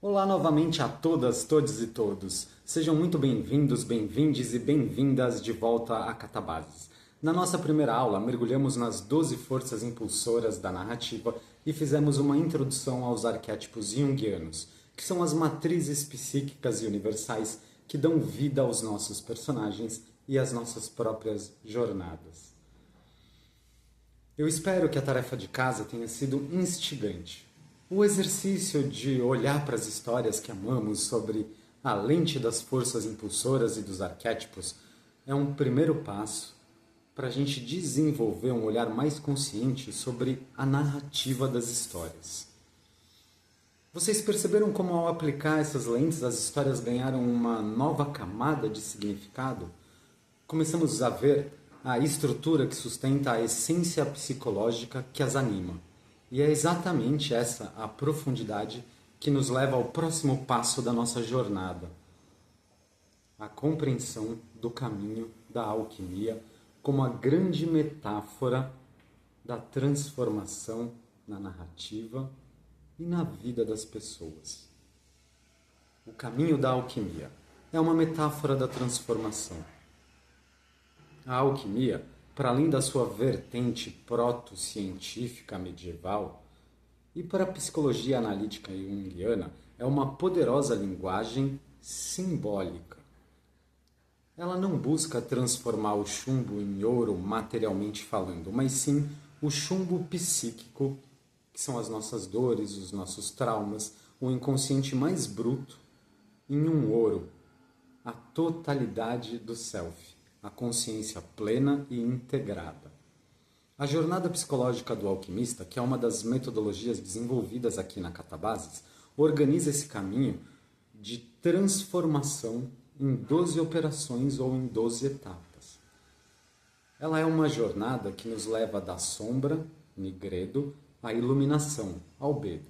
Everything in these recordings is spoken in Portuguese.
Olá novamente a todas, todos e todos. Sejam muito bem-vindos, bem-vindes e bem-vindas de volta a Catabases. Na nossa primeira aula, mergulhamos nas 12 forças impulsoras da narrativa e fizemos uma introdução aos arquétipos junguianos, que são as matrizes psíquicas e universais que dão vida aos nossos personagens e às nossas próprias jornadas. Eu espero que a tarefa de casa tenha sido instigante. O exercício de olhar para as histórias que amamos sobre a lente das forças impulsoras e dos arquétipos é um primeiro passo para a gente desenvolver um olhar mais consciente sobre a narrativa das histórias. Vocês perceberam como ao aplicar essas lentes as histórias ganharam uma nova camada de significado? Começamos a ver a estrutura que sustenta a essência psicológica que as anima. E é exatamente essa a profundidade que nos leva ao próximo passo da nossa jornada. A compreensão do caminho da alquimia como a grande metáfora da transformação na narrativa e na vida das pessoas. O caminho da alquimia é uma metáfora da transformação. A alquimia, para além da sua vertente proto-científica medieval, e para a psicologia analítica junguiana, é uma poderosa linguagem simbólica. Ela não busca transformar o chumbo em ouro materialmente falando, mas sim o chumbo psíquico, que são as nossas dores, os nossos traumas, o inconsciente mais bruto, em um ouro, a totalidade do self. A consciência plena e integrada. A jornada psicológica do alquimista, que é uma das metodologias desenvolvidas aqui na Catabases, organiza esse caminho de transformação em 12 operações ou em 12 etapas. Ela é uma jornada que nos leva da sombra, nigredo, à iluminação, albedo,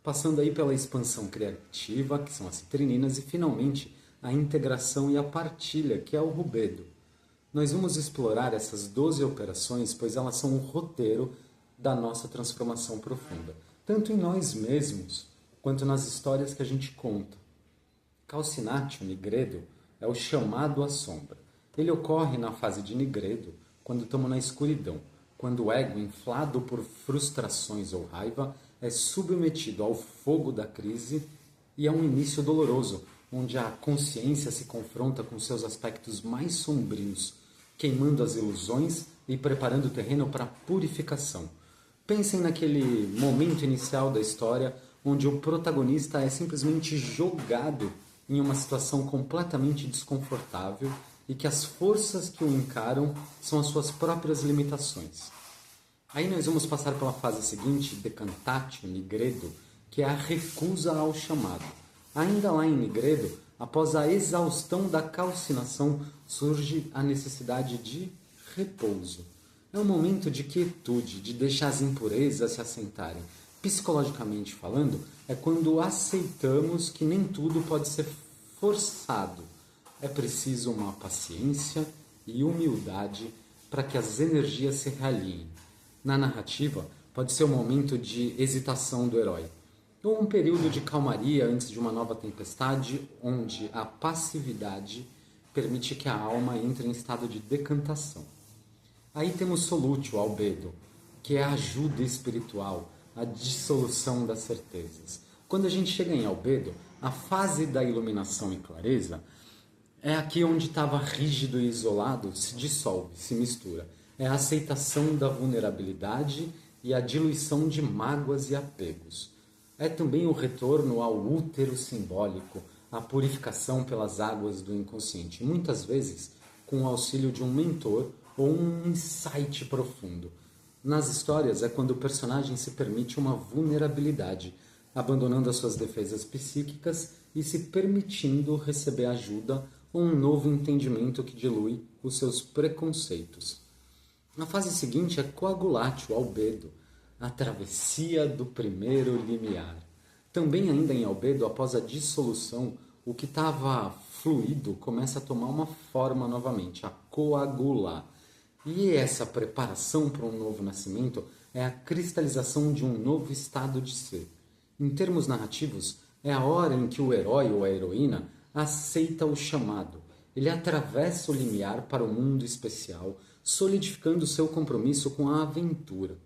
passando aí pela expansão criativa, que são as citrininas, e finalmente a integração e a partilha, que é o rubedo. Nós vamos explorar essas 12 operações, pois elas são o roteiro da nossa transformação profunda, tanto em nós mesmos, quanto nas histórias que a gente conta. Calcinatio nigredo é o chamado à sombra. Ele ocorre na fase de nigredo, quando estamos na escuridão, quando o ego, inflado por frustrações ou raiva, é submetido ao fogo da crise e é um início doloroso, onde a consciência se confronta com seus aspectos mais sombrios, queimando as ilusões e preparando o terreno para a purificação. Pensem naquele momento inicial da história onde o protagonista é simplesmente jogado em uma situação completamente desconfortável e que as forças que o encaram são as suas próprias limitações. Aí nós vamos passar pela fase seguinte, decantatio, nigredo, que é a recusa ao chamado. Ainda lá em nigredo, após a exaustão da calcinação, surge a necessidade de repouso. É um momento de quietude, de deixar as impurezas se assentarem. Psicologicamente falando, é quando aceitamos que nem tudo pode ser forçado. É preciso uma paciência e humildade para que as energias se realinhem. Na narrativa, pode ser um momento de hesitação do herói, ou um período de calmaria antes de uma nova tempestade, onde a passividade permite que a alma entre em estado de decantação. Aí temos solútil, albedo, que é a ajuda espiritual, a dissolução das certezas. Quando a gente chega em albedo, a fase da iluminação e clareza é aqui onde estava rígido e isolado, se dissolve, se mistura. É a aceitação da vulnerabilidade e a diluição de mágoas e apegos. É também o retorno ao útero simbólico, a purificação pelas águas do inconsciente, muitas vezes com o auxílio de um mentor ou um insight profundo. Nas histórias é quando o personagem se permite uma vulnerabilidade, abandonando as suas defesas psíquicas e se permitindo receber ajuda ou um novo entendimento que dilui os seus preconceitos. A fase seguinte é coagulatio, albedo, a travessia do primeiro limiar. Também ainda em albedo, após a dissolução, o que estava fluido começa a tomar uma forma novamente, a coagular. E essa preparação para um novo nascimento é a cristalização de um novo estado de ser. Em termos narrativos, É a hora em que o herói ou a heroína aceita o chamado. Ele atravessa o limiar para o mundo especial, solidificando seu compromisso com a aventura.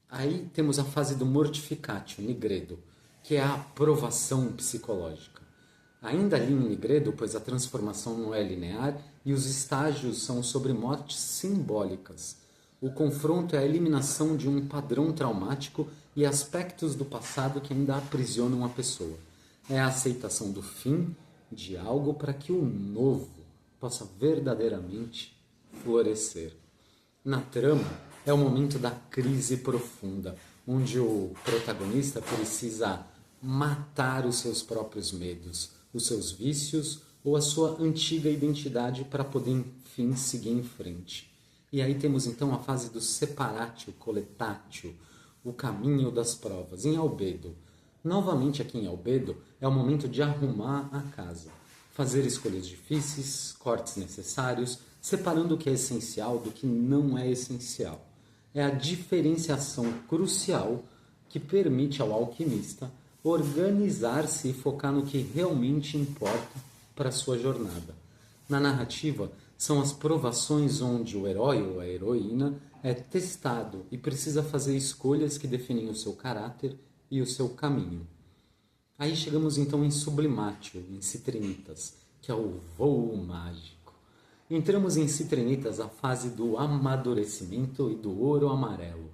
Aí temos a fase do mortificatio, nigredo, que é a aprovação psicológica. Ainda ali em nigredo, pois a transformação não é linear e os estágios são sobre mortes simbólicas. O confronto é a eliminação de um padrão traumático e aspectos do passado que ainda aprisionam a pessoa. É a aceitação do fim de algo para que o novo possa verdadeiramente florescer. Na trama, é o momento da crise profunda, onde o protagonista precisa matar os seus próprios medos, os seus vícios ou a sua antiga identidade para poder, enfim, seguir em frente. E aí temos então a fase do separatio, coletatio, o caminho das provas, em Albedo. Novamente aqui em Albedo é o momento de arrumar a casa, fazer escolhas difíceis, cortes necessários, separando o que é essencial do que não é essencial. É a diferenciação crucial que permite ao alquimista organizar-se e focar no que realmente importa para a sua jornada. Na narrativa, são as provações onde o herói ou a heroína é testado e precisa fazer escolhas que definem o seu caráter e o seu caminho. Aí chegamos então em Sublimatio, em Citrinitas, que é o voo mágico. Entramos em Citrinitas a fase do amadurecimento e do ouro amarelo.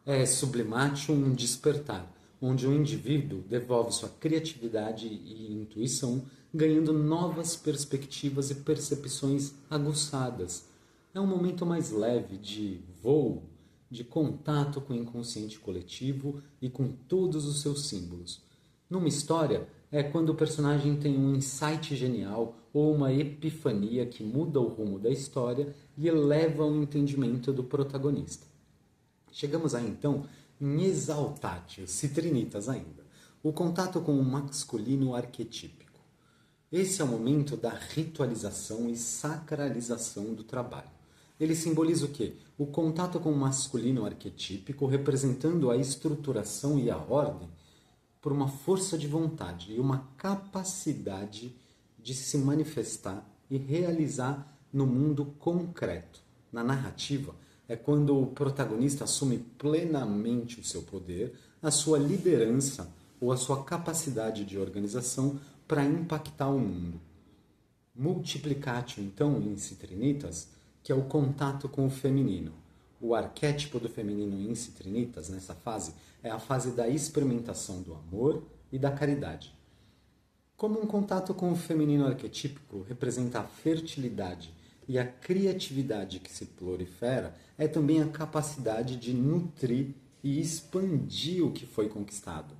É Sublimatio um despertar, onde o indivíduo devolve sua criatividade e intuição, ganhando novas perspectivas e percepções aguçadas. É um momento mais leve de voo, de contato com o inconsciente coletivo e com todos os seus símbolos. Numa história, é quando o personagem tem um insight genial ou uma epifania que muda o rumo da história e eleva o entendimento do protagonista. Chegamos aí então em Exaltatio, Citrinitas ainda, o contato com o masculino arquetípico. Esse é o momento da ritualização e sacralização do trabalho. Ele simboliza o quê? O contato com o masculino arquetípico, representando a estruturação e a ordem por uma força de vontade e uma capacidade de se manifestar e realizar no mundo concreto. Na narrativa, é quando o protagonista assume plenamente o seu poder, a sua liderança ou a sua capacidade de organização para impactar o mundo. Multiplicatio, então, em Citrinitas, que é o contato com o feminino. O arquétipo do feminino em Citrinitas, nessa fase, é a fase da experimentação do amor e da caridade. Como um contato com o feminino arquetípico representa a fertilidade e a criatividade que se prolifera, é também a capacidade de nutrir e expandir o que foi conquistado.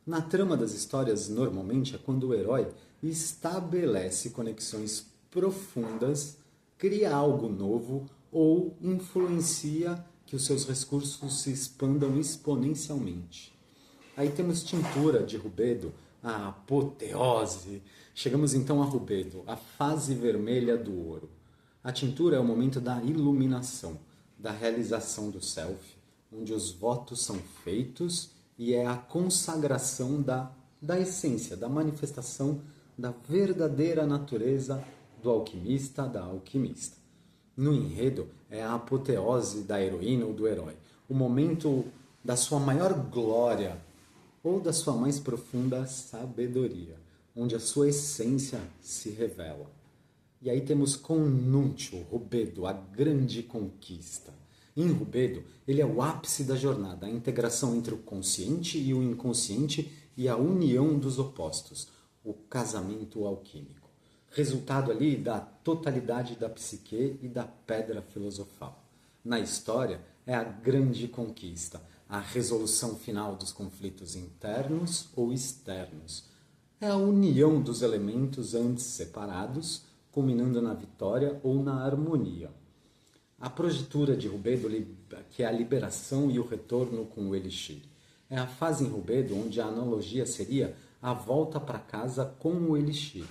Na trama das histórias, normalmente, é quando o herói estabelece conexões profundas, cria algo novo ou influencia que os seus recursos se expandam exponencialmente. Aí temos Tintura de Rubedo, a apoteose. Chegamos então a Rubedo, a fase vermelha do ouro. A tintura é o momento da iluminação, da realização do self, onde os votos são feitos e é a consagração da essência, da manifestação da verdadeira natureza do alquimista, da alquimista. No enredo, é a apoteose da heroína ou do herói, o momento da sua maior glória ou da sua mais profunda sabedoria, onde a sua essência se revela. E aí temos Connuncio, Rubedo, a grande conquista. Em Rubedo, ele é o ápice da jornada, a integração entre o consciente e o inconsciente e a união dos opostos, o casamento alquímico. Resultado ali da totalidade da psique e da pedra filosofal. Na história, é a grande conquista, a resolução final dos conflitos internos ou externos. É a união dos elementos antes separados, culminando na vitória ou na harmonia. A projetura de Rubedo, que é a liberação e o retorno com o elixir. É a fase em Rubedo onde a analogia seria a volta para casa com o elixir.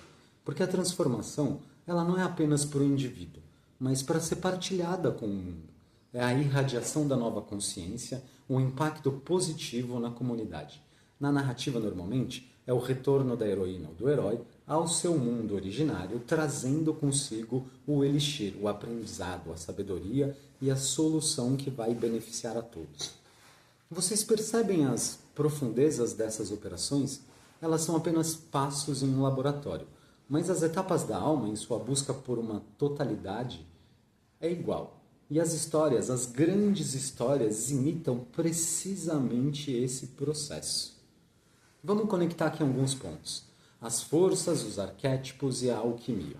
Porque a transformação ela não é apenas para o indivíduo, mas para ser partilhada com o mundo. É a irradiação da nova consciência, um impacto positivo na comunidade. Na narrativa, normalmente, é o retorno da heroína ou do herói ao seu mundo originário, trazendo consigo o elixir, o aprendizado, a sabedoria e a solução que vai beneficiar a todos. Vocês percebem as profundezas dessas operações? Elas são apenas passos em um laboratório, mas as etapas da alma em sua busca por uma totalidade é igual. E as histórias, as grandes histórias, imitam precisamente esse processo. Vamos conectar aqui alguns pontos. As forças, os arquétipos e a alquimia.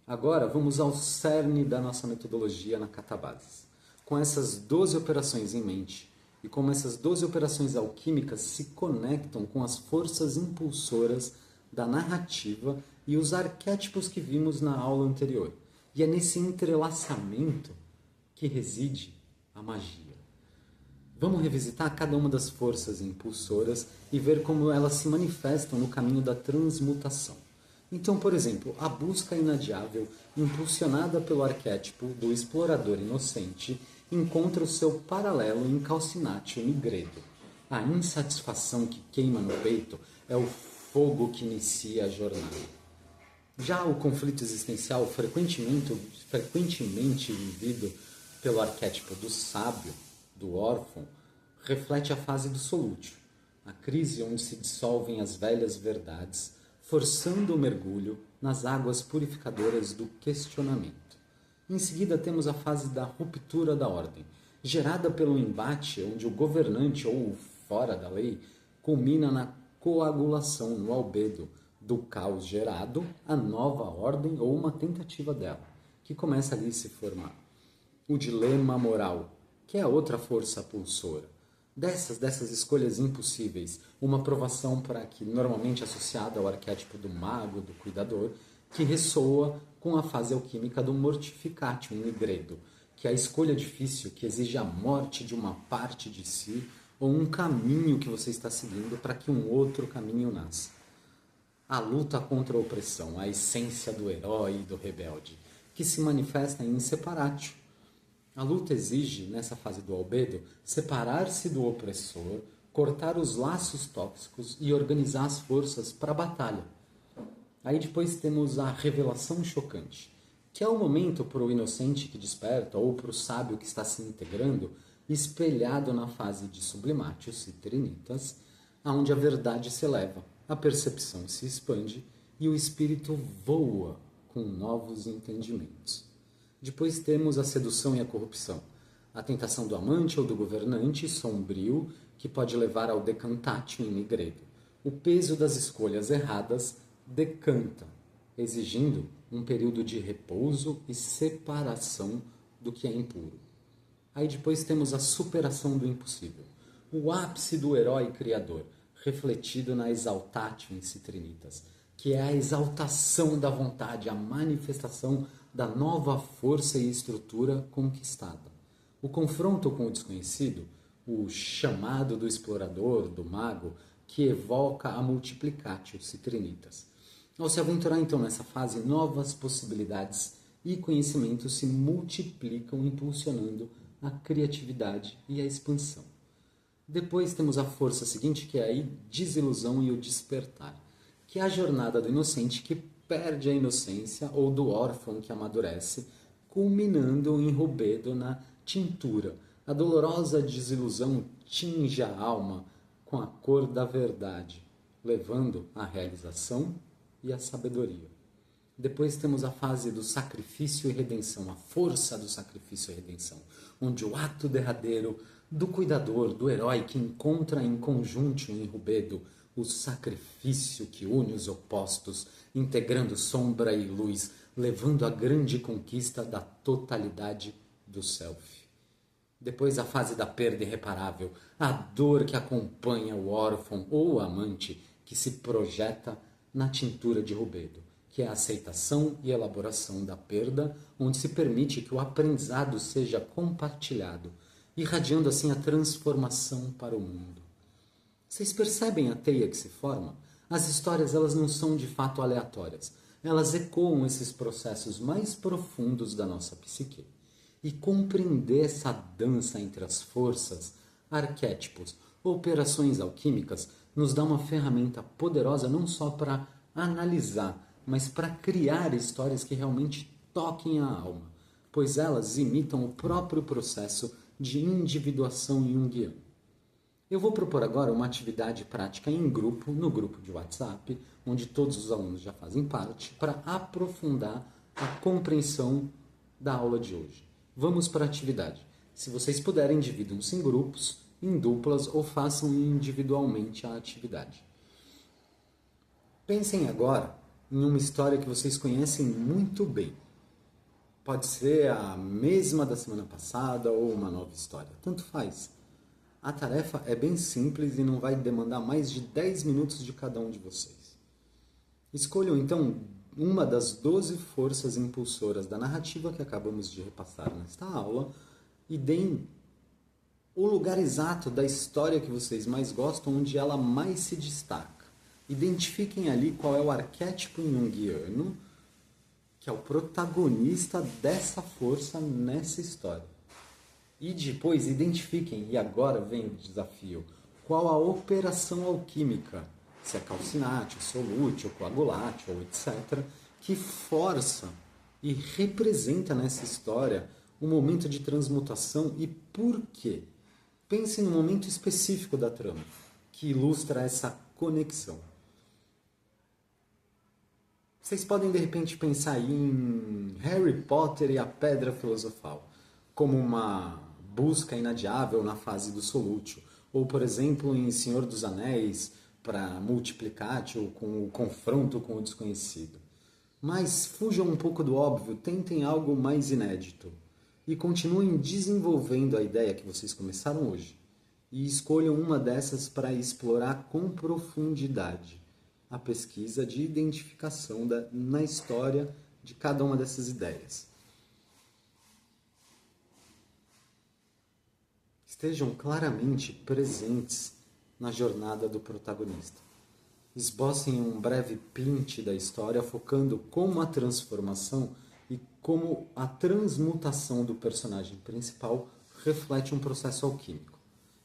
Agora vamos ao cerne da nossa metodologia na Catabases. Com essas 12 operações em mente e como essas 12 operações alquímicas se conectam com as forças impulsoras da narrativa e os arquétipos que vimos na aula anterior. E é nesse entrelaçamento que reside a magia. Vamos revisitar cada uma das forças impulsoras e ver como elas se manifestam no caminho da transmutação. Então, por exemplo, a busca inadiável, impulsionada pelo arquétipo do explorador inocente, encontra o seu paralelo em Calcinatio Nigredo. A insatisfação que queima no peito é o fogo que inicia a jornada. Já o conflito existencial, frequentemente vivido pelo arquétipo do sábio, do órfão, reflete a fase do solútil, a crise onde se dissolvem as velhas verdades, forçando o mergulho nas águas purificadoras do questionamento. Em seguida temos a fase da ruptura da ordem, gerada pelo embate onde o governante ou o fora da lei culmina na coagulação, no albedo, do caos gerado, a nova ordem ou uma tentativa dela, que começa ali a se formar. O dilema moral, que é a outra força pulsora. Dessas escolhas impossíveis, uma provação para que normalmente associada ao arquétipo do mago, do cuidador, que ressoa com a fase alquímica do mortificatio nigredo, que é a escolha difícil que exige a morte de uma parte de si ou um caminho que você está seguindo para que um outro caminho nasça. A luta contra a opressão, a essência do herói e do rebelde, que se manifesta em separatio. A luta exige, nessa fase do albedo, separar-se do opressor, cortar os laços tóxicos e organizar as forças para a batalha. Aí depois temos a revelação chocante, que é o momento para o inocente que desperta ou para o sábio que está se integrando, espelhado na fase de sublimatio trinitas, onde a verdade se eleva, a percepção se expande e o espírito voa com novos entendimentos. Depois temos a sedução e a corrupção, a tentação do amante ou do governante sombrio, que pode levar ao decantatio em nigredo. O peso das escolhas erradas decanta, exigindo um período de repouso e separação do que é impuro. Aí depois temos a superação do impossível, o ápice do herói criador, refletido na exaltatio in citrinitas, que é a exaltação da vontade, a manifestação da nova força e estrutura conquistada. O confronto com o desconhecido, o chamado do explorador, do mago, que evoca a multiplicatio citrinitas. Ao se aventurar então nessa fase, novas possibilidades e conhecimentos se multiplicam, impulsionando a criatividade e a expansão. Depois temos a força seguinte, que é a desilusão e o despertar, que é a jornada do inocente que perde a inocência ou do órfão que amadurece, culminando em rubedo na tintura. A dolorosa desilusão tinge a alma com a cor da verdade, levando à realização e à sabedoria. Depois temos a fase do sacrifício e redenção, a força do sacrifício e redenção, onde o ato derradeiro do cuidador, do herói que encontra em conjunto em rubedo o sacrifício que une os opostos, integrando sombra e luz, levando à grande conquista da totalidade do self. Depois a fase da perda irreparável, a dor que acompanha o órfão ou o amante que se projeta na tintura de rubedo, que é a aceitação e elaboração da perda, onde se permite que o aprendizado seja compartilhado, irradiando assim a transformação para o mundo. Vocês percebem a teia que se forma? As histórias elas não são de fato aleatórias. Elas ecoam esses processos mais profundos da nossa psique. E compreender essa dança entre as forças, arquétipos, operações alquímicas nos dá uma ferramenta poderosa não só para analisar, mas para criar histórias que realmente toquem a alma, pois elas imitam o próprio processo de individuação junguiana. Eu vou propor agora uma atividade prática em grupo, no grupo de WhatsApp, onde todos os alunos já fazem parte, para aprofundar a compreensão da aula de hoje. Vamos para a atividade. Se vocês puderem, dividam-se em grupos, em duplas ou façam individualmente a atividade. Pensem agora em uma história que vocês conhecem muito bem. Pode ser a mesma da semana passada ou uma nova história, tanto faz. A tarefa é bem simples e não vai demandar mais de 10 minutos de cada um de vocês. Escolham então uma das 12 forças impulsoras da narrativa que acabamos de repassar nesta aula e deem o lugar exato da história que vocês mais gostam, onde ela mais se destaca. Identifiquem ali qual é o arquétipo junguiano, que é o protagonista dessa força nessa história. E depois identifiquem, e agora vem o desafio, qual a operação alquímica, se é calcinate, solútil, coagulate, ou etc., que força e representa nessa história um momento de transmutação e por quê. Pensem no momento específico da trama, que ilustra essa conexão. Vocês podem, de repente, pensar em Harry Potter e a Pedra Filosofal, como uma busca inadiável na fase do solútil, ou, por exemplo, em Senhor dos Anéis, para multiplicatio com o confronto com o desconhecido. Mas fujam um pouco do óbvio, tentem algo mais inédito e continuem desenvolvendo a ideia que vocês começaram hoje e escolham uma dessas para explorar com profundidade a pesquisa de identificação na história de cada uma dessas ideias. Estejam claramente presentes na jornada do protagonista. Esbocem um breve pinte da história, focando como a transformação e como a transmutação do personagem principal reflete um processo alquímico.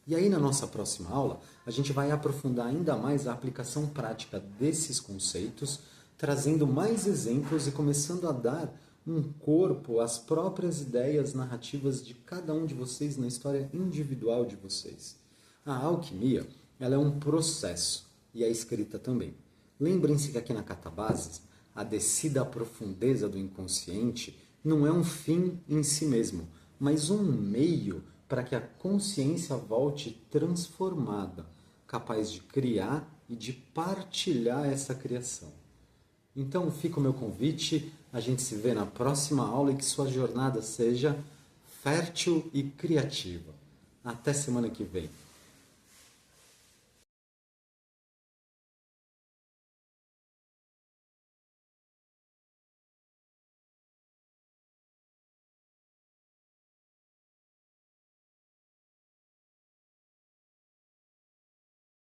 E aí, na nossa próxima aula, a gente vai aprofundar ainda mais a aplicação prática desses conceitos, trazendo mais exemplos e começando a dar um corpo às próprias ideias narrativas de cada um de vocês na história individual de vocês. A alquimia, ela é um processo e a escrita também. Lembrem-se que aqui na Catabases, a descida à profundeza do inconsciente não é um fim em si mesmo, mas um meio para que a consciência volte transformada, capaz de criar e de partilhar essa criação. Então fica o meu convite, a gente se vê na próxima aula e que sua jornada seja fértil e criativa. Até semana que vem.